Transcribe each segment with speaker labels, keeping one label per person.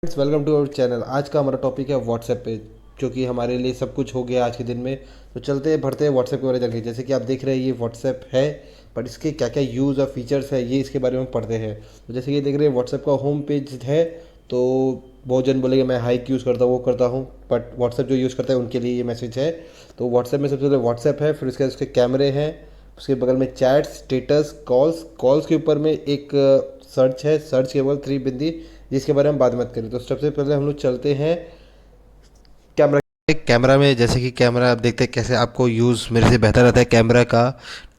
Speaker 1: Welcome to our channel. आज का हमारा टॉपिक है व्हाट्सएप पे, जो कि हमारे लिए सब कुछ हो गया आज के दिन में। तो चलते हैं बढ़ते हैं व्हाट्सएप के बारे में जानते हैं। जैसे कि आप देख रहे हैं ये व्हाट्सएप है, बट इसके क्या क्या यूज़ और फीचर्स है ये इसके बारे में पढ़ते हैं। तो जैसे कि देख रहे हैं व्हाट्सएप का होम पेज है, तो बहुत जन बोलेंगे मैं हाइक यूज़ करता हूँ वो करता हूँ, बट व्हाट्सएप जो यूज़ करता है उनके लिए ये मैसेज है। तो व्हाट्सएप में सबसे पहले व्हाट्सएप है, फिर उसके बाद उसके कैमरे हैं, उसके बगल में चैट, स्टेटस, कॉल्स। कॉल्स के ऊपर में एक सर्च है, सर्च केवल 3 बिंदी, जिसके बारे में बात मत करें। तो सबसे पहले हम लोग चलते हैं कैमरा। कैमरा में जैसे कि कैमरा आप देखते हैं कैसे आपको यूज़ मेरे से बेहतर रहता है कैमरा का।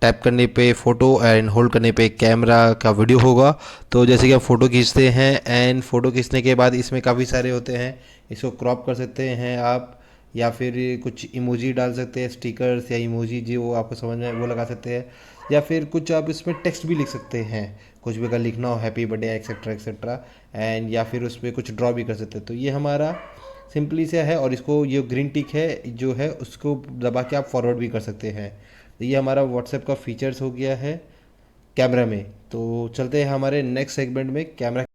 Speaker 1: टैप करने पे फ़ोटो एंड होल्ड करने पे कैमरा का वीडियो होगा। तो जैसे कि आप फ़ोटो खींचते हैं एंड फ़ोटो खींचने के बाद इसमें काफ़ी सारे होते हैं, इसको क्रॉप कर सकते हैं आप, या फिर कुछ इमोजी डाल सकते हैं, स्टिकर्स या इमोजी जो आपको समझ में आए वो लगा सकते हैं, या फिर कुछ आप इसमें टेक्स्ट भी लिख सकते हैं, कुछ भी अगर लिखना हो happy birthday etcetera etcetera, and या फिर उस पर कुछ ड्रॉ भी कर सकते हैं। तो ये हमारा सिंपली से है, और इसको ये ग्रीन टिक है जो है उसको दबा के आप फॉरवर्ड भी कर सकते हैं। तो ये हमारा व्हाट्सएप का फीचर्स हो गया है कैमरा में। तो चलते हैं हमारे नेक्स्ट सेगमेंट में कैमरा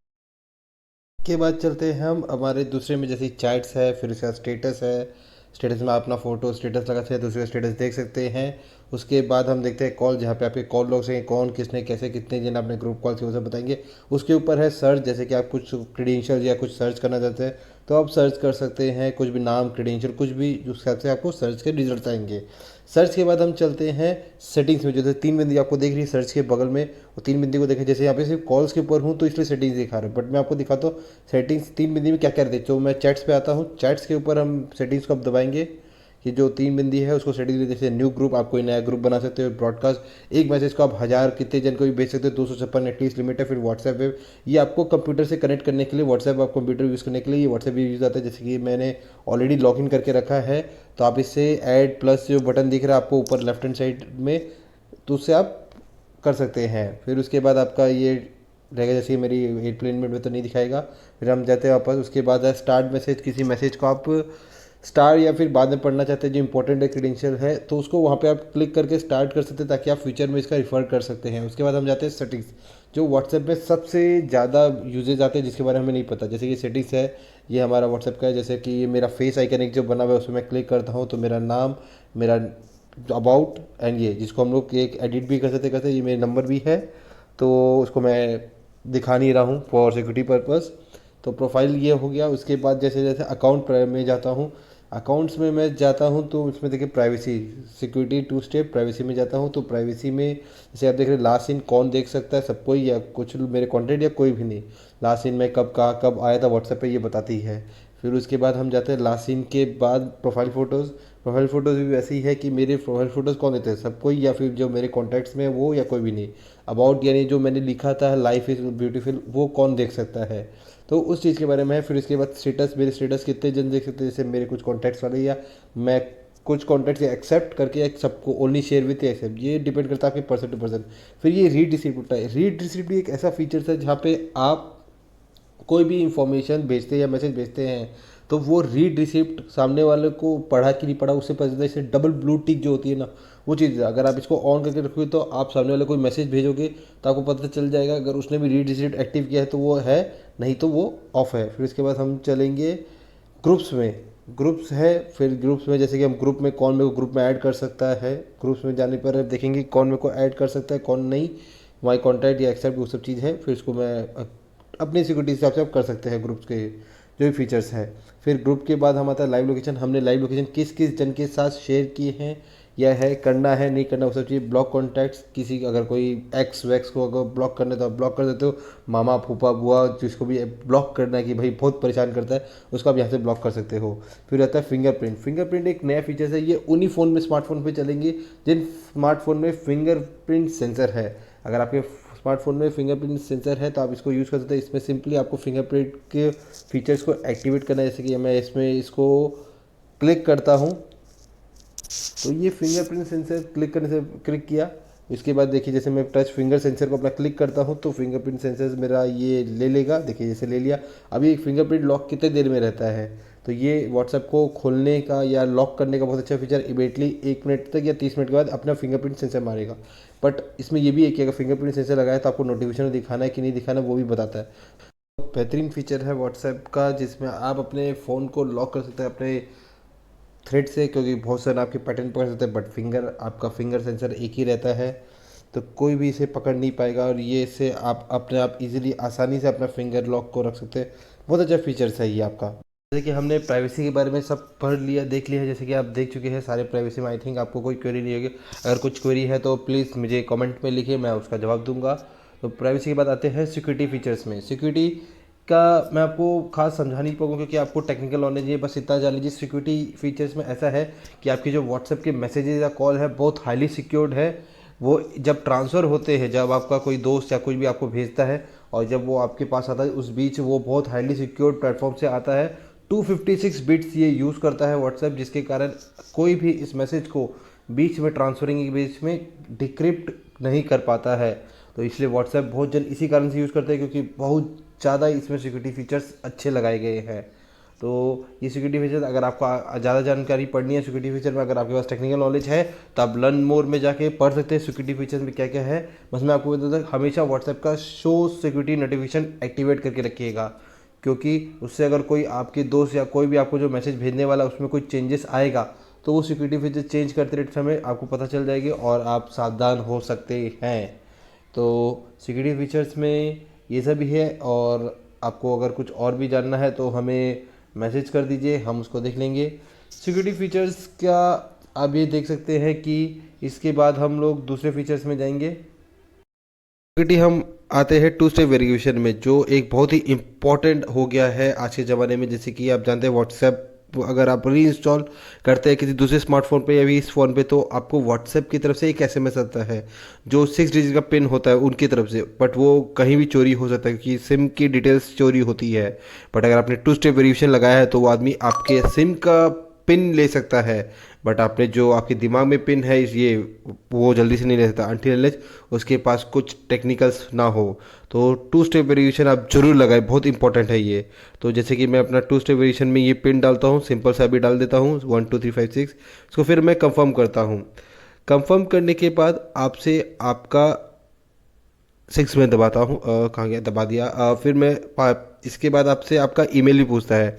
Speaker 1: के बाद चलते हैं हम हमारे दूसरे में, जैसे चैट्स है, फिर उसका स्टेटस है। स्टेटस में आप अपना फ़ोटो स्टेटस लगा सकते हैं, दूसरे का स्टेटस देख सकते हैं। उसके बाद हम देखते हैं कॉल, जहाँ पे आपके कॉल लॉग्स हैं, कौन किसने कैसे कितने जन आपने ग्रुप कॉल की वो सब बताएंगे। उसके ऊपर है सर्च, जैसे कि आप कुछ क्रेडेंशियल या कुछ सर्च करना चाहते हैं तो आप सर्च कर सकते हैं, कुछ भी नाम क्रेडेंशियल कुछ भी, उस हिसाब से आपको सर्च के रिजल्ट आएंगे। सर्च के बाद हम चलते हैं सेटिंग्स में, जैसे 3 बिंदी आपको देख रही है सर्च के बगल में, वो 3 बिंदी को देखें। जैसे यहाँ पे सिर्फ कॉल्स के ऊपर हूँ तो इसलिए सेटिंग्स दिखा रहा है, बट मैं आपको दिखाता हूँ सेटिंग्स 3 बिंदी में क्या क्या रहते हैं। तो मैं चैट्स पे आता हूँ, चैट्स के ऊपर हम सेटिंग्स को अब दबाएंगे, कि जो 3 बिंदी है उसको सेटिंग, जैसे न्यू ग्रुप, आप कोई नया ग्रुप बना सकते हो, ब्रॉडकास्ट, एक मैसेज को आप 1000 कितने जन को भी भेज सकते हो, 256 एटलीस्ट लिमिट है। फिर व्हाट्सएप वेब, ये आपको कंप्यूटर से कनेक्ट करने के लिए, व्हाट्सएप आप कंप्यूटर यूज़ करने के लिए ये व्हाट्सएप भी यूज़ आता है। जैसे कि मैंने ऑलरेडी लॉग इन करके रखा है, तो आप इससे ऐड प्लस जो बटन दिख रहा है आपको ऊपर लेफ्ट हैंड साइड में, तो उससे आप कर सकते हैं। फिर उसके बाद आपका ये रहेगा, जैसे कि मेरी 8 मिनट में तो नहीं दिखाएगा। फिर हम जाते हैं वापस, उसके बाद है स्टार्ट मैसेज, किसी मैसेज को आप स्टार या फिर बाद में पढ़ना चाहते हैं जो इंपॉर्टेंट है क्रेडेंशियल है, तो उसको वहाँ पे आप क्लिक करके स्टार्ट कर सकते हैं, ताकि आप फ्यूचर में इसका रिफ़र कर सकते हैं। उसके बाद हम जाते हैं सेटिंग्स, जो व्हाट्सएप में सबसे ज़्यादा यूजेज आते हैं जिसके बारे में हमें नहीं पता। जैसे कि सेटिंग्स है, ये हमारा व्हाट्सएप का है, जैसे कि ये मेरा फेस आइकन एक जो बना हुआ है उसमें मैं क्लिक करता हूँ तो मेरा नाम, मेरा अबाउट एंड ये, जिसको हम लोग एक एडिट भी कर सकते करते, ये मेरे नंबर भी है, तो उसको मैं दिखा नहीं रहा हूँ फॉर सिक्योरिटी पर्पज़। तो प्रोफाइल ये हो गया। उसके बाद जैसे जैसे अकाउंट में जाता हूँ, अकाउंट्स में मैं जाता हूँ तो उसमें देखिए प्राइवेसी, सिक्योरिटी 2 स्टेप प्राइवेसी में जाता हूँ। तो प्राइवेसी में जैसे आप देख रहे हैं लास्ट सीन कौन देख सकता है, सब कोई या कुछ मेरे कॉन्टेक्ट या कोई भी नहीं। लास्ट सीन में कब कहाँ कब आया था व्हाट्सएप पे ये बताती है। फिर उसके बाद हम जाते हैं लास्ट सीन के बाद प्रोफाइल फ़ोटोज़। प्रोफाइल फ़ोटोज़ भी वैसी है कि मेरे प्रोफाइल फ़ोटोज़ कौन देते हैं, सब कोई या फिर जो मेरे कॉन्टैक्ट्स में है वो, या कोई भी नहीं। अबाउट यानी जो मैंने लिखा था लाइफ इज़ ब्यूटीफुल, वो कौन देख सकता है, तो उस चीज़ के बारे में है। फिर इसके बाद स्टेटस, मेरे स्टेटस कितने जन देख सकते हैं, जैसे मेरे कुछ कॉन्टैक्ट्स वाले, या मैं कुछ कॉन्टैक्ट्स एक्सेप्ट करके या सबको ओनली शेयर विथ एक्सेप्ट, ये डिपेंड करता है आपके पर्सन टू पर्सन। फिर ये रीड रिसीप्ट होता है। रीड रिसीप्ट भी एक ऐसा फीचर है जहाँ पे आप कोई भी इंफॉर्मेशन भेजते हैं या मैसेज भेजते हैं, तो वो रीड रिसिप्ट सामने वाले को पढ़ा कि नहीं पढ़ा उससे पता चलता है। इससे डबल ब्लू टिक जो होती है ना, वो चीज़ अगर आप इसको ऑन करके रखोगे तो आप सामने वाले कोई मैसेज भेजोगे तो आपको पता चल जाएगा, अगर उसने भी रीड रिसिप्ट एक्टिव किया है तो वो है, नहीं तो वो ऑफ है। फिर उसके बाद हम चलेंगे ग्रुप्स में। ग्रुप्स है, फिर ग्रुप्स में जैसे कि हम ग्रुप में कौन मेरे को ग्रुप में ऐड कर सकता है, ग्रुप्स में जाने पर देखेंगे कौन मेरे को ऐड कर सकता है कौन नहीं, माई कॉन्टैक्ट या एक्सेप्ट वो सब चीज़ है। फिर इसको मैं अपनी सिक्योरिटी हिसाब से आप कर सकते हैं ग्रुप्स के जो भी फीचर्स है। फिर ग्रुप के बाद हम आता है लाइव लोकेशन, हमने लाइव लोकेशन किस किस जन के साथ शेयर किए हैं या है करना है नहीं करना वो सब चीज़। ब्लॉक कॉन्टैक्ट्स, किसी अगर कोई एक्स वैक्स को अगर ब्लॉक करना है तो आप ब्लॉक कर देते हो। मामा फूफा बुआ जिसको भी ब्लॉक करना है कि भाई बहुत परेशान करता है, उसको आप यहाँ से ब्लॉक कर सकते हो। फिर रहता है फिंगरप्रिंट। फिंगरप्रिंट एक नया फीचर है, ये उन्हीं फ़ोन में स्मार्टफोन पे चलेंगे जिन स्मार्टफोन में फिंगरप्रिंट सेंसर है। अगर आपके स्मार्टफोन में फिंगरप्रिंट सेंसर है तो आप इसको यूज़ कर सकते हैं। इसमें सिंपली आपको फिंगरप्रिंट के फीचर्स को एक्टिवेट करना है। जैसे कि मैं इसमें इसको क्लिक करता हूँ तो ये फिंगरप्रिंट सेंसर क्लिक करने से क्लिक किया। इसके बाद देखिए जैसे मैं टच फिंगर सेंसर को अपना क्लिक करता हूँ तो फिंगरप्रिंट सेंसर मेरा ये ले लेगा, देखिए जैसे ले लिया। अभी एक फिंगरप्रिंट लॉक कितने देर में रहता है, तो ये व्हाट्सएप को खोलने का या लॉक करने का बहुत अच्छा फीचर। इमीडिएटली 1 मिनट तक या 30 मिनट के बाद अपना फिंगरप्रिंट सेंसर मारेगा। बट इसमें ये भी है कि अगर फिंगरप्रिंट सेंसर लगाए तो आपको नोटिफिकेशन दिखाना है कि नहीं दिखाना वो भी बताता है। बेहतरीन फीचर है व्हाट्सएप का, जिसमें आप अपने फ़ोन को लॉक कर सकते हैं अपने थ्रेड से, क्योंकि बहुत सारे आपके पैटर्न पकड़ सकते हैं, बट फिंगर आपका फिंगर सेंसर एक ही रहता है, तो कोई भी इसे पकड़ नहीं पाएगा। और ये इससे आप अपने आप इजीली आसानी से अपना फिंगर लॉक को रख सकते हैं। बहुत अच्छा फीचर्स है ये आपका। जैसे कि हमने प्राइवेसी के बारे में सब पढ़ लिया, देख लिया है, जैसे कि आप देख चुके हैं सारे प्राइवेसी में। आई थिंक आपको कोई क्वेरी नहीं होगी। अगर कुछ क्वेरी है तो प्लीज़ मुझे कमेंट में लिखिए, मैं उसका जवाब दूंगा। तो प्राइवेसी के बाद आते हैं सिक्योरिटी फीचर्स में। सिक्योरिटी का मैं आपको खास समझा नहीं पाऊंगा, क्योंकि आपको टेक्निकल नॉलेज है। बस इतना जान लीजिए, सिक्योरिटी फीचर्स में ऐसा है कि आपकी जो व्हाट्सएप के मैसेजेस या कॉल है बहुत हाईली सिक्योर्ड है। वो जब ट्रांसफ़र होते हैं, जब आपका कोई दोस्त या कोई भी आपको भेजता है और जब वो आपके पास आता है, उस बीच वो बहुत हाईली सिक्योर्ड प्लेटफॉर्म से आता है। 256 बिट्स ये यूज़ करता है व्हाट्सएप, जिसके कारण कोई भी इस मैसेज को बीच में ट्रांसफरिंग के बीच में डिक्रिप्ट नहीं कर पाता है। तो इसलिए व्हाट्सएप बहुत जन इसी कारण से यूज़ करते हैं, क्योंकि बहुत ज़्यादा इसमें सिक्योरिटी फीचर्स अच्छे लगाए गए हैं। तो ये सिक्योरिटी फीचर, अगर आपको ज़्यादा जानकारी पढ़नी है सिक्योरिटी फीचर में, अगर आपके पास टेक्निकल नॉलेज है, तो आप लर्न मोर में जाके पढ़ सकते हैं सिक्योरिटी फीचर्स में क्या क्या है। बस मैं आपको बता दूँ, हमेशा व्हाट्सएप का शो सिक्योरिटी नोटिफिकेशन एक्टिवेट करके रखिएगा, क्योंकि उससे अगर कोई आपके दोस्त या कोई भी आपको जो मैसेज भेजने वाला उसमें कोई चेंजेस आएगा, तो वो सिक्योरिटी फीचर चेंज करते रहते समय आपको पता चल जाएगी और आप सावधान हो सकते हैं। तो सिक्योरिटी फीचर्स में ये सब ही है। और आपको अगर कुछ और भी जानना है तो हमें मैसेज कर दीजिए, हम उसको देख लेंगे। सिक्योरिटी फीचर्स क्या आप ये देख सकते हैं कि इसके बाद हम लोग दूसरे फीचर्स में जाएंगे। सिक्योरिटी हम आते हैं टू स्टेप वेरिफिकेशन में, जो एक बहुत ही इम्पॉर्टेंट हो गया है आज के ज़माने में। जैसे कि आप जानते हैं व्हाट्सएप अगर आप री इंस्टॉल करते हैं किसी दूसरे स्मार्टफोन पे या भी इस फ़ोन पे, तो आपको व्हाट्सएप की तरफ से एक एसएमएस आता है जो 6 डिजिट का पिन होता है उनकी तरफ से। बट वो कहीं भी चोरी हो सकता है, क्योंकि सिम की डिटेल्स चोरी होती है। बट अगर आपने टू स्टेप वेरिफिकेशन लगाया है तो वो आदमी आपके सिम का पिन ले सकता है, बट आपने जो आपके दिमाग में पिन है ये वो जल्दी से नहीं ले सकता अनटिल अनलेस उसके पास कुछ टेक्निकल्स ना हो। तो टू स्टेप वेरिफिकेशन आप जरूर लगाएं, बहुत इंपॉर्टेंट है ये। तो जैसे कि मैं अपना टू स्टेप वेरिफिकेशन में ये पिन डालता हूँ, सिंपल सा भी डाल देता हूँ 12356, इसको फिर मैं कंफर्म करता हूँ। कंफर्म करने के बाद आपसे आपका 6 में दबाता हूँ, कहाँ गया, दबा दिया। फिर मैं इसके बाद आपसे आपका ईमेल भी पूछता है।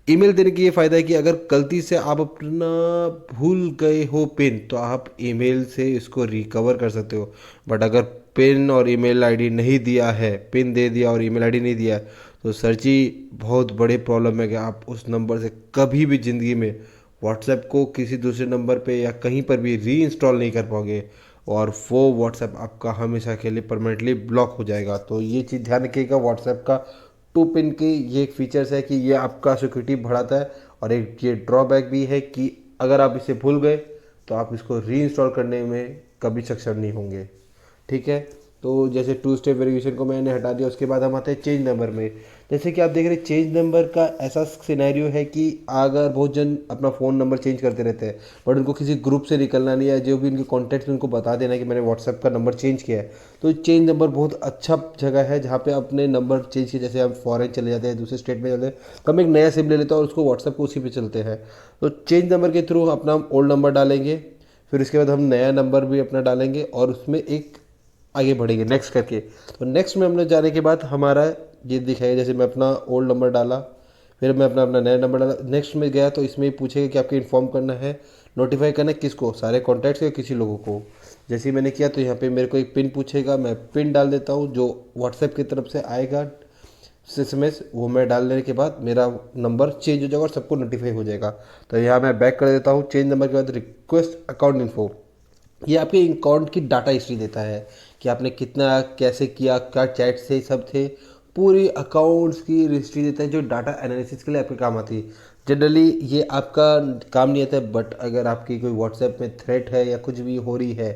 Speaker 1: ईमेल देने की ये फ़ायदा है कि अगर गलती से आप अपना भूल गए हो पिन, तो आप ईमेल से इसको रिकवर कर सकते हो। बट अगर पिन और ईमेल आईडी नहीं दिया है, पिन दे दिया और ईमेल आईडी नहीं दिया है, तो सर जी बहुत बड़े प्रॉब्लम है कि आप उस नंबर से कभी भी ज़िंदगी में व्हाट्सएप को किसी दूसरे नंबर पे या कहीं पर भी री इंस्टॉल नहीं कर पाओगे, और वो व्हाट्सएप आपका हमेशा के लिए परमानेंटली ब्लॉक हो जाएगा। तो ये चीज़ ध्यान रखिएगा, व्हाट्सएप का टू पिन की ये एक फीचर्स है कि ये आपका सिक्योरिटी बढ़ाता है। और एक ये ड्रॉबैक भी है कि अगर आप इसे भूल गए तो आप इसको री इंस्टॉल करने में कभी सक्षम नहीं होंगे। ठीक है, तो जैसे टू स्टेप वेरिफिकेशन को मैंने हटा दिया, उसके बाद हम आते हैं चेंज नंबर में। जैसे कि आप देख रहे हैं, चेंज नंबर का ऐसा सिनेरियो है कि अगर बहुत जन अपना फ़ोन नंबर चेंज करते रहते हैं, बट उनको किसी ग्रुप से निकलना नहीं है, जो भी उनके कॉन्टैक्ट उनको बता देना कि मैंने व्हाट्सएप का नंबर चेंज किया है। तो चेंज नंबर बहुत अच्छा जगह है जहाँ पे अपने नंबर चेंज किए, जैसे हम फॉरेन चले जाते हैं, दूसरे स्टेट में जाते हैं, तो हम एक नया सिम ले लेते हैं और उसको व्हाट्सएप को उसी पे चलते हैं। तो चेंज नंबर के थ्रू अपना ओल्ड नंबर डालेंगे, फिर उसके बाद हम नया नंबर भी अपना डालेंगे और उसमें एक आगे बढ़ेंगे नेक्स्ट करके। तो नेक्स्ट में हमने जाने के बाद हमारा ये दिखाएगा, जैसे मैं अपना ओल्ड नंबर डाला, फिर मैं अपना अपना नया नंबर डाला, नेक्स्ट में गया तो इसमें पूछेगा कि आपको इन्फॉर्म करना है, नोटिफाई करना है किसको, सारे कॉन्टैक्ट्स या किसी लोगों को। जैसे ही मैंने किया तो यहाँ पे मेरे को एक पिन पूछेगा, मैं पिन डाल देता हूँ जो व्हाट्सएप की तरफ से आएगा एसएमएस, वो मैं डालने के बाद मेरा नंबर चेंज हो जाएगा और सबको नोटिफाई हो जाएगा। तो यहाँ मैं बैक कर देता हूँ। चेंज नंबर के बाद रिक्वेस्ट अकाउंट इन्फो, ये आपके अकाउंट की डाटा हिस्ट्री देता है कि आपने कितना कैसे किया, क्या चैट से सब थे, पूरी अकाउंट्स की हिस्ट्री देता है, जो डाटा एनालिसिस के लिए आपके काम आती है। जनरली ये आपका काम नहीं आता है, बट अगर आपकी कोई व्हाट्सएप में थ्रेट है या कुछ भी हो रही है,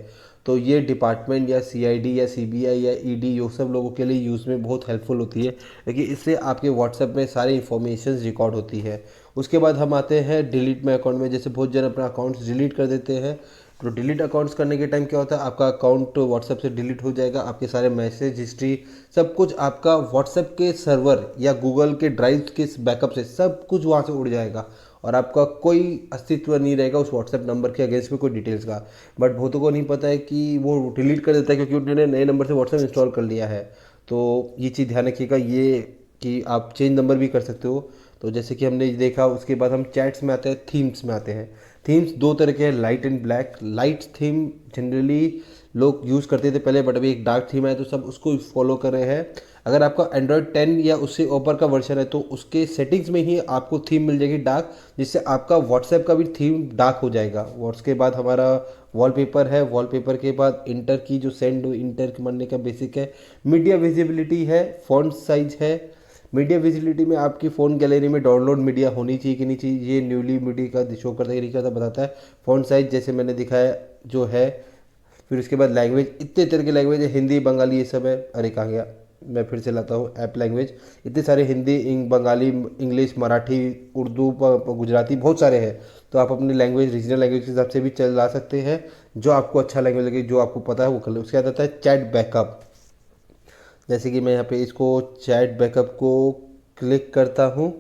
Speaker 1: तो ये डिपार्टमेंट या सीआईडी या सीबीआई या ईडी ये सब लोगों के लिए यूज़ में बहुत हेल्पफुल होती है, क्योंकि इससे आपके व्हाट्सएप में सारी इन्फॉर्मेशन रिकॉर्ड होती है। उसके बाद हम आते हैं डिलीट माई अकाउंट में। जैसे बहुत जन अपना अकाउंट्स डिलीट कर देते हैं, तो डिलीट अकाउंट्स करने के टाइम क्या होता है, आपका अकाउंट व्हाट्सएप से डिलीट हो जाएगा, आपके सारे मैसेज हिस्ट्री सब कुछ आपका व्हाट्सएप के सर्वर या गूगल के ड्राइव के बैकअप से सब कुछ वहाँ से उड़ जाएगा और आपका कोई अस्तित्व नहीं रहेगा उस व्हाट्सएप नंबर के अगेंस्ट में कोई डिटेल्स का। बट बहुतों को नहीं पता है कि वो डिलीट कर देता है, क्योंकि उन्होंने नए नंबर से व्हाट्सएप इंस्टॉल कर लिया है। तो ये चीज़ ध्यान रखिएगा, ये कि आप चेंज नंबर भी कर सकते हो। तो जैसे कि हमने देखा, उसके बाद हम चैट्स में आते हैं, थीम्स में आते हैं। थीम्स दो तरह के हैं, light and black. Light theme generally लोग यूज़ करते थे पहले, बट अभी एक डार्क थीम है तो सब उसको फॉलो कर रहे हैं। अगर आपका एंड्रॉयड 10 या उससे ऊपर का वर्जन है तो उसके सेटिंग्स में ही आपको थीम मिल जाएगी डार्क, जिससे आपका व्हाट्सएप का भी थीम डार्क हो जाएगा। और उसके बाद हमारा वॉलपेपर है। वॉलपेपर के बाद इंटर की जो सेंड इंटर मानने का बेसिक है। मीडिया विजिबिलिटी है, फॉन्ट साइज है। मीडिया विजिबिलिटी में आपकी फ़ोन गैलरी में डाउनलोड मीडिया होनी चाहिए कि नहीं चाहिए, ये न्यूली मीडिया का शो करता है नहीं करता बताता है। फॉन्ट साइज जैसे मैंने दिखाया जो है। फिर उसके बाद लैंग्वेज, इतने तरह की लैंग्वेज है, हिंदी बंगाली ये सब है। अरे कहाँ गया, मैं फिर से लाता हूँ ऐप लैंग्वेज। इतने सारे हिंदी, बंगाली, इंग्लिश, मराठी, उर्दू, गुजराती, बहुत सारे हैं। तो आप अपनी लैंग्वेज, रीजनल लैंग्वेज के हिसाब से भी चला सकते हैं, जो आपको अच्छा लैंग्वेज लगे, जो आपको पता है वो कर ले। उसके बाद आता है चैट बैकअप। जैसे कि मैं यहाँ पे इसको चैट बैकअप को क्लिक करता हूँ।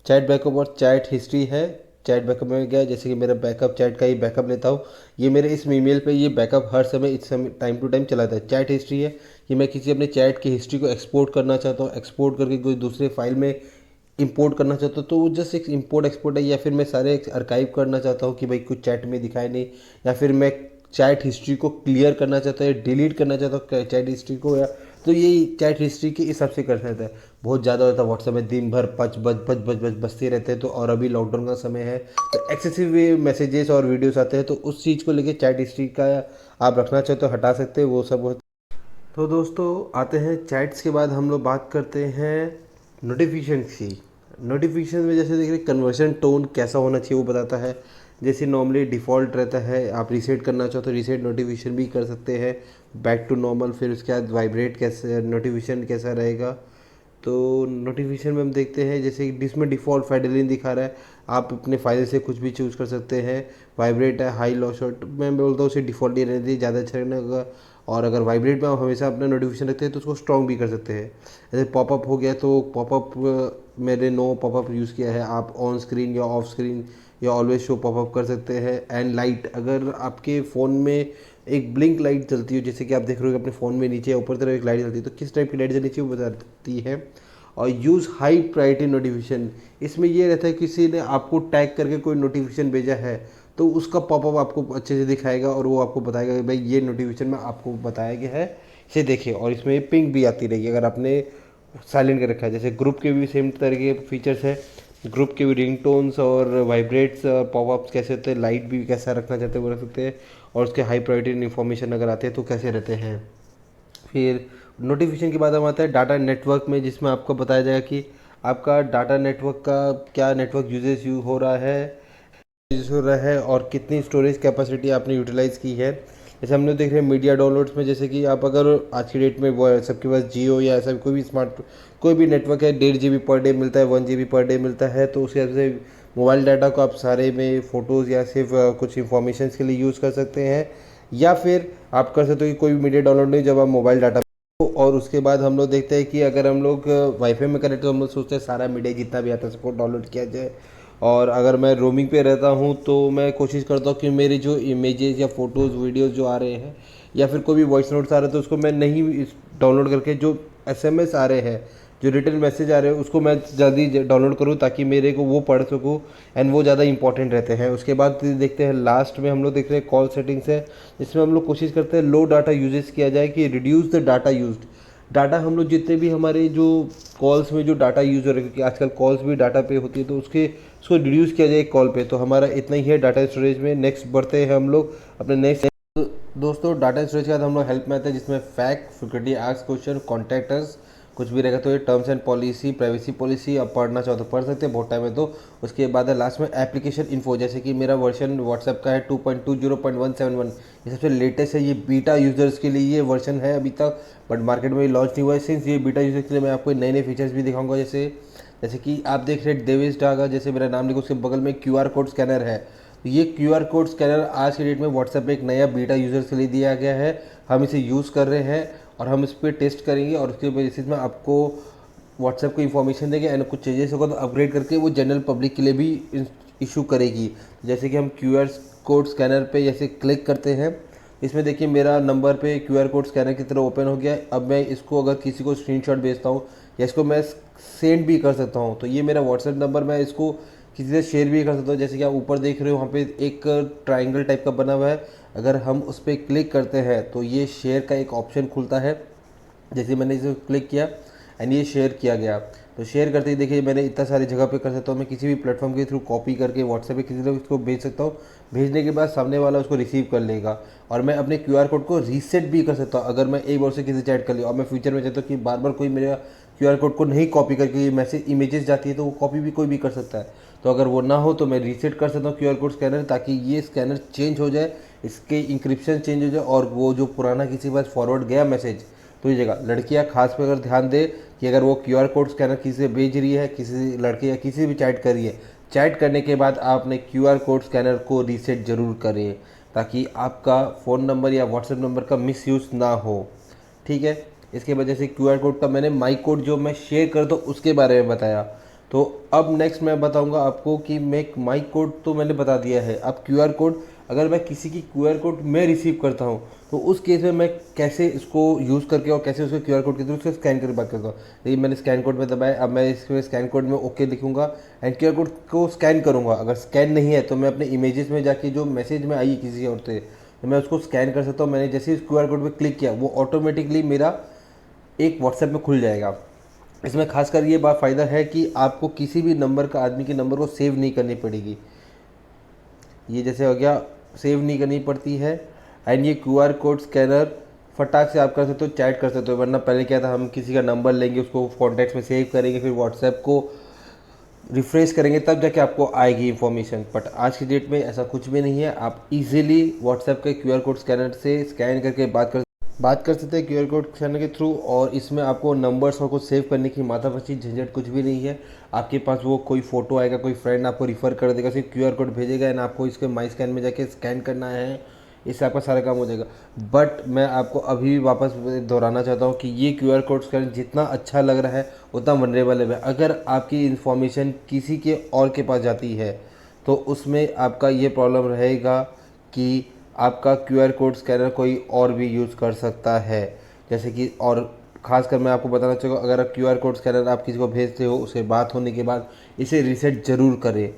Speaker 1: चैट बैकअप और चैट हिस्ट्री है। चैट बैकअप में गया, जैसे कि मेरा बैकअप चैट का ही बैकअप लेता हूँ। ये मेरे इस ईमेल पे ये बैकअप हर समय, इस समय टाइम टू टाइम चलाता है। चैट हिस्ट्री है कि मैं किसी अपने चैट की हिस्ट्री को एक्सपोर्ट करना चाहता हूँ, एक्सपोर्ट करके कोई दूसरे फाइल में इंपोर्ट करना चाहता हूँ तो वो जस्ट एक इंपोर्ट एक्सपोर्ट है। या फिर मैं सारे अर्काइव करना चाहता हूँ कि भाई कुछ चैट में दिखाए नहीं, या फिर मैं चैट हिस्ट्री को क्लियर करना चाहता हूँ या डिलीट करना चाहता हूँ चैट हिस्ट्री को, या तो ये चैट हिस्ट्री के हिसाब से कर सकता है। बहुत ज़्यादा होता है व्हाट्सएप में, दिन भर पच बज बज बज बज बजते रहते हैं। तो और अभी लॉकडाउन का समय है तो एक्सेसिव मैसेजेस और वीडियोस आते हैं, तो उस चीज़ को लेके चैट हिस्ट्री का आप रखना चाहते हो हटा सकते हैं, वो सब तो दोस्तों आते हैं चैट्स के बाद हम लोग बात करते हैं नोटिफिकेशन की। नोटिफिकेशन में जैसे देख रहे कन्वर्शन टोन कैसा होना चाहिए वो बताता है। जैसे नॉर्मली डिफ़ॉल्ट रहता है, आप रीसेट करना चाहो तो रीसेट नोटिफिकेशन भी कर सकते हैं, बैक टू नॉर्मल। फिर उसके बाद वाइब्रेट कैसे नोटिफिकेशन कैसा रहेगा, तो नोटिफिकेशन में हम देखते हैं जैसे जिसमें डिफ़ॉल्ट फेडरलिन दिखा रहा है, आप अपने फाइल से कुछ भी चूज़ कर सकते हैं। वाइब्रेट है, हाई लो शॉट, मैं बोलता हूँ उसे डिफ़ॉल्ट ही रहने दीजिए, ज़्यादा अच्छा रहने होगा। और अगर वाइब्रेट में आप हमेशा अपना नोटिफिकेशन रखते हैं तो उसको स्ट्रॉन्ग भी कर सकते हैं। जैसे पॉपअप हो गया तो पॉपअप मैंने नो पॉपअप यूज़ किया है, आप ऑन स्क्रीन या ऑफ स्क्रीन या ऑलवेज शो पॉपअप कर सकते हैं। एंड लाइट, अगर आपके फ़ोन में एक ब्लिंक लाइट चलती है, जैसे कि आप देख रहे हो अपने फ़ोन में नीचे ऊपर तरफ एक लाइट चलती है, तो किस टाइप की लाइट चलनी चाहिए वो बताती है। और यूज़ हाई प्रायोरिटी नोटिफिकेशन, इसमें ये रहता है किसी ने आपको टैग करके कोई नोटिफिकेशन भेजा है तो उसका पॉपअप आपको अच्छे से दिखाएगा और वो आपको बताएगा कि भाई ये नोटिफिकेशन में आपको बताया गया है, इसे देखिए। और इसमें पिंग भी आती रहेगी अगर आपने साइलेंट कर रखा है। जैसे ग्रुप के भी सेम तरह के फीचर्स है, ग्रुप के भी रिंगटोन्स और वाइब्रेट्स, पॉपअप्स कैसे होते हैं, लाइट भी कैसा रखना चाहते हैं वो रख सकते हैं। और उसके हाई प्रायोरिटी इन्फॉर्मेशन अगर आते हैं तो कैसे रहते हैं। फिर नोटिफिकेशन के बाद हम आता है डाटा नेटवर्क में, जिसमें आपको बताया जाएगा कि आपका डाटा नेटवर्क का क्या नेटवर्क यूजेस हो रहा है, और कितनी स्टोरेज कैपेसिटी आपने यूटिलाइज़ की है। जैसे हमने देख रहे हैं मीडिया डाउनलोड्स में, जैसे कि आप अगर आज की डेट में वो सबके पास जियो या ऐसा कोई भी स्मार्ट कोई भी नेटवर्क है, 1.5 GB पर डे मिलता है, 1 GB पर डे मिलता है, तो उस हिसाब से मोबाइल डाटा को आप सारे में फ़ोटोज़ या सिर्फ कुछ इंफॉर्मेशन के लिए यूज़ कर सकते हैं। या फिर आप कर सकते हो कि कोई भी मीडिया डाउनलोड नहीं जब आप मोबाइल डाटा। और उसके बाद हम लोग देखते हैं कि अगर हम लोग वाईफाई में करें तो हम लोग सोचते हैं सारा मीडिया जितना भी आता है सबको डाउनलोड किया जाए। और अगर मैं रोमिंग पे रहता हूँ तो मैं कोशिश करता हूँ कि मेरे जो इमेजेस या फ़ोटोज़ वीडियोज़ जो आ रहे हैं या फिर कोई भी वॉइस नोट्स आ रहे हैं तो उसको मैं नहीं डाउनलोड करके, जो एसएमएस आ रहे हैं, जो रिटर्न मैसेज आ रहे हैं, उसको मैं जल्दी डाउनलोड करूँ ताकि मेरे को वो पढ़ सकूँ। एंड वो ज़्यादा इंपॉर्टेंट रहते हैं। उसके बाद देखते हैं लास्ट में हम लोग देख रहे हैं कॉल सेटिंग्स है, जिसमें हम लोग कोशिश करते हैं लो डाटा यूजेस किया जाए, कि reduce the data used. Data हम लोग जितने भी हमारे जो कॉल्स में जो डाटा यूज़ हो रहा है, क्योंकि आजकल कॉल्स भी डाटा पे होती है, तो उसको रिड्यूस किया जाए कॉल पे। तो हमारा इतना ही है डाटा स्टोरेज में। नेक्स्ट बढ़ते हैं हम लोग अपने नेक्स्ट। दोस्तों डाटा स्टोरेज के बाद हम लोग हेल्प में आते हैं, जिसमें fact, security, ask question, contactors कुछ भी रहेगा। तो ये terms and policy, privacy policy आप पढ़ना चाहो तो पढ़ सकते हैं, बहुत टाइम है तो। उसके बाद है लास्ट में एप्लीकेशन इन्फो, जैसे कि मेरा वर्जन व्हाट्सएप का है 2.20.171, ये सबसे लेटेस्ट है। ये बीटा यूज़र्स के लिए ये वर्जन है अभी तक, बट मार्केट में लॉन्च नहीं हुआ है। सिंस ये बीटा यूज़र्स के लिए मैं आपको नए नए फीचर्स भी दिखाऊंगा। जैसे जैसे कि आप देख रहे हैं देवेश डागा, जैसे मेरा नाम लिखो उसके बगल में QR कोड स्कैनर है। तो ये QR कोड स्कैनर आज के डेट में व्हाट्सएप पे एक नया बीटा यूज़र्स के लिए दिया गया है। हम इसे यूज़ कर रहे हैं और हम इस पर टेस्ट करेंगे, और उसके बेसिस में आपको व्हाट्सएप को इन्फॉर्मेशन देंगे एंड कुछ चेंजेस होगा तो अपग्रेड करके वो जनरल पब्लिक के लिए भी इशू करेगी। जैसे कि हम QR कोड स्कैनर पे जैसे क्लिक करते हैं, इसमें देखिए मेरा नंबर पे QR कोड स्कैनर की तरह ओपन हो गया है। अब मैं इसको अगर किसी को स्क्रीनशॉट भेजता हूँ या इसको मैं सेंड भी कर सकता हूँ। तो ये मेरा व्हाट्सएप नंबर, मैं इसको किसी से शेयर भी कर सकता हूँ। जैसे कि आप ऊपर देख रहे हो, वहाँ पे एक ट्रायंगल टाइप का बना हुआ है, अगर हम उस पर क्लिक करते हैं तो ये शेयर का एक ऑप्शन खुलता है। जैसे मैंने इसे क्लिक किया एंड ये शेयर किया गया, तो शेयर करते ही देखिए मैंने इतना सारी जगह पे कर सकता हूँ। मैं किसी भी प्लेटफॉर्म के थ्रू कॉपी करके व्हाट्सएप पे किसी को इसको भेज सकता हूँ। भेजने के बाद सामने वाला उसको रिसीव कर लेगा और मैं अपने क्यूआर कोड को रीसेट भी कर सकता हूँ। अगर मैं एक बार से किसी चैट कर लिया और मैं फ्यूचर में चाहता हूँ कि बार बार कोई मेरा क्यूआर कोड को नहीं कॉपी करके ये मैसेज इमेजेस जाती है, तो वो कॉपी भी कोई भी कर सकता है। तो अगर वो ना हो तो मैं रीसेट कर सकता हूँ क्यूआर कोड स्कैनर, ताकि ये स्कैनर चेंज हो जाए, इसके इंक्रिप्शन चेंज हो जाए और वो जो पुराना किसी के पास फॉरवर्ड गया मैसेज, तो ये जगह लड़कियां खास पे अगर ध्यान दे कि अगर वो क्यूआर कोड स्कैनर किसी से भेज रही है, किसी लड़के या किसी भी चैट कर रही है, चैट करने के बाद आप अपने क्यूआर कोड स्कैनर को रीसेट जरूर करें, ताकि आपका फ़ोन नंबर या व्हाट्सएप नंबर का मिसयूज़ ना हो। ठीक है। इसके वजह से क्यूआर कोड का मैंने माई कोड जो मैं शेयर कर दूँ उसके बारे में बताया। तो अब नेक्स्ट मैं बताऊंगा आपको कि मैं माई कोड तो मैंने बता दिया है, अब क्यूआर कोड अगर मैं किसी की क्यूआर कोड मैं रिसीव करता हूँ तो उस केस में मैं कैसे इसको यूज़ करके और कैसे उसको क्यूआर कोड के थ्रू उसको स्कैन करके बात करता हूँ। देखिए मैंने स्कैन कोड में दबाया, अब मैं इसमें स्कैन कोड में ओके लिखूंगा एंड क्यूआर कोड को स्कैन करूँगा। अगर स्कैन नहीं है तो मैं अपने इमेजेस में जाके जो मैसेज में आई है किसी और से, तो मैं उसको स्कैन कर सकता हूँ। मैंने जैसे इस क्यूआर कोड पर क्लिक किया वो ऑटोमेटिकली मेरा एक व्हाट्सएप में खुल जाएगा। इसमें खासकर ये बात फ़ायदा है कि आपको किसी भी नंबर का, आदमी के नंबर को सेव नहीं करनी पड़ेगी। ये जैसे हो गया, सेव नहीं करनी पड़ती है। एंड ये क्यूआर कोड स्कैनर फटाक से आप कर सकते हो, चैट कर सकते हो। वरना पहले क्या था, हम किसी का नंबर लेंगे, उसको कॉन्टैक्ट्स में सेव करेंगे, फिर व्हाट्सएप को रिफ्रेश करेंगे, तब जाके आपको आएगी इन्फॉर्मेशन। बट आज की डेट में ऐसा कुछ भी नहीं है। आप इजीली व्हाट्सएप के क्यूआर कोड स्कैनर से स्कैन करके बात कर सकते हैं क्यूआर कोड स्कैनर के थ्रू। और इसमें आपको नंबर्स और कुछ सेव करने की माथापच्ची झंझट कुछ भी नहीं है। आपके पास वो कोई फोटो आएगा, कोई फ्रेंड आपको रिफ़र कर देगा, सिर्फ क्यूआर कोड भेजेगा एंड आपको इसके माई स्कैन में जाके स्कैन करना है, इससे आपका सारा काम हो जाएगा। बट मैं आपको अभी वापस दोहराना चाहता हूँ कि ये क्यूआर कोड स्कैनर जितना अच्छा लग रहा है उतना वनरेबल है। अगर आपकी इन्फॉर्मेशन किसी के और के पास जाती है तो उसमें आपका ये प्रॉब्लम रहेगा कि आपका क्यूआर कोड स्कैनर कोई और भी यूज़ कर सकता है। जैसे कि, और ख़ासकर मैं आपको बताना चाहूँगा, अगर आप क्यूआर कोड स्कैनर आप किसी को भेजते हो, उससे बात होने के बाद इसे रीसेट ज़रूर करें।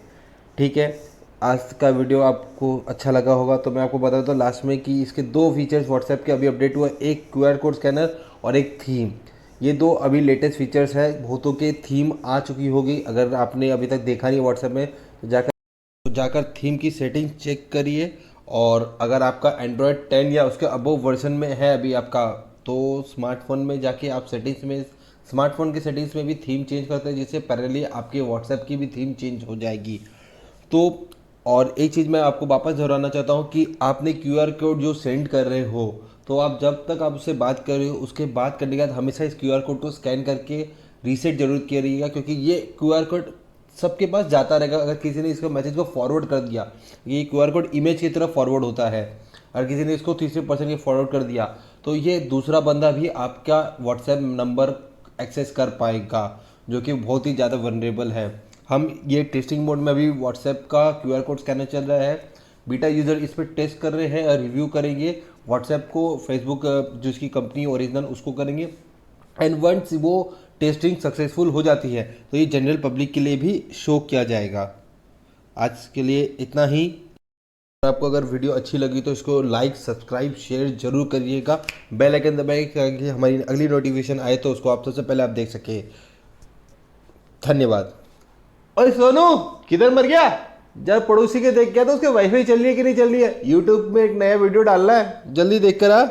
Speaker 1: ठीक है। आज का वीडियो आपको अच्छा लगा होगा तो मैं आपको बता देता हूँ लास्ट में कि इसके दो फीचर्स व्हाट्सएप के अभी अपडेट हुआ, एक क्यूआर कोड स्कैनर और एक थीम। ये दो अभी लेटेस्ट फीचर्स है। बहुतों के थीम आ चुकी होगी, अगर आपने अभी तक देखा नहीं व्हाट्सएप में तो जाकर थीम की सेटिंग चेक करिए। और अगर आपका एंड्रॉयड 10 या उसके अबव वर्जन में है अभी आपका, तो स्मार्टफोन में जाके आप सेटिंग्स में, स्मार्टफोन की सेटिंग्स में भी थीम चेंज करते हैं, जिससे पैरेलली आपके व्हाट्सएप की भी थीम चेंज हो जाएगी। तो और एक चीज़ मैं आपको वापस दोहराना चाहता हूँ कि आपने क्यूआर कोड जो सेंड कर रहे हो, तो आप जब तक आप उससे बात कर रहे हो, उसके बाद करने के बाद हमेशा इस क्यूआर कोड को स्कैन करके रीसेट जरूर करिएगा, क्योंकि ये क्यूआर कोड सबके पास जाता रहेगा। अगर किसी ने इसको मैसेज को फॉरवर्ड कर दिया, ये क्यूआर कोड इमेज की तरफ फॉरवर्ड होता है, अगर किसी ने इसको तीसरे पर्सन के फॉरवर्ड कर दिया तो ये दूसरा बंदा भी आपका व्हाट्सएप नंबर एक्सेस कर पाएगा, जो कि बहुत ही ज़्यादा वनरेबल है। हम ये टेस्टिंग मोड में अभी व्हाट्सएप का क्यूआर कोड स्कैनर चल रहा है, बीटा यूज़र इस पर टेस्ट कर रहे हैं और रिव्यू करेंगे। व्हाट्सएप को फेसबुक जो इसकी कंपनी ओरिजिनल उसको करेंगे एंड वंस वो टेस्टिंग सक्सेसफुल हो जाती है तो ये जनरल पब्लिक के लिए भी शो किया जाएगा। आज के लिए इतना ही। आपको अगर वीडियो अच्छी लगी तो इसको लाइक, सब्सक्राइब, शेयर जरूर करिएगा। बेल आइकन दबाइए ताकि हमारी अगली नोटिफिकेशन आए तो उसको आप सबसे पहले आप देख सके। धन्यवाद। ओए सोनू, किधर मर गया? जब पड़ोसी के देख गया तो उसके वाईफाई चल रही है कि नहीं चल रही है? यूट्यूब में एक नया वीडियो डालना है, जल्दी देख कर आ।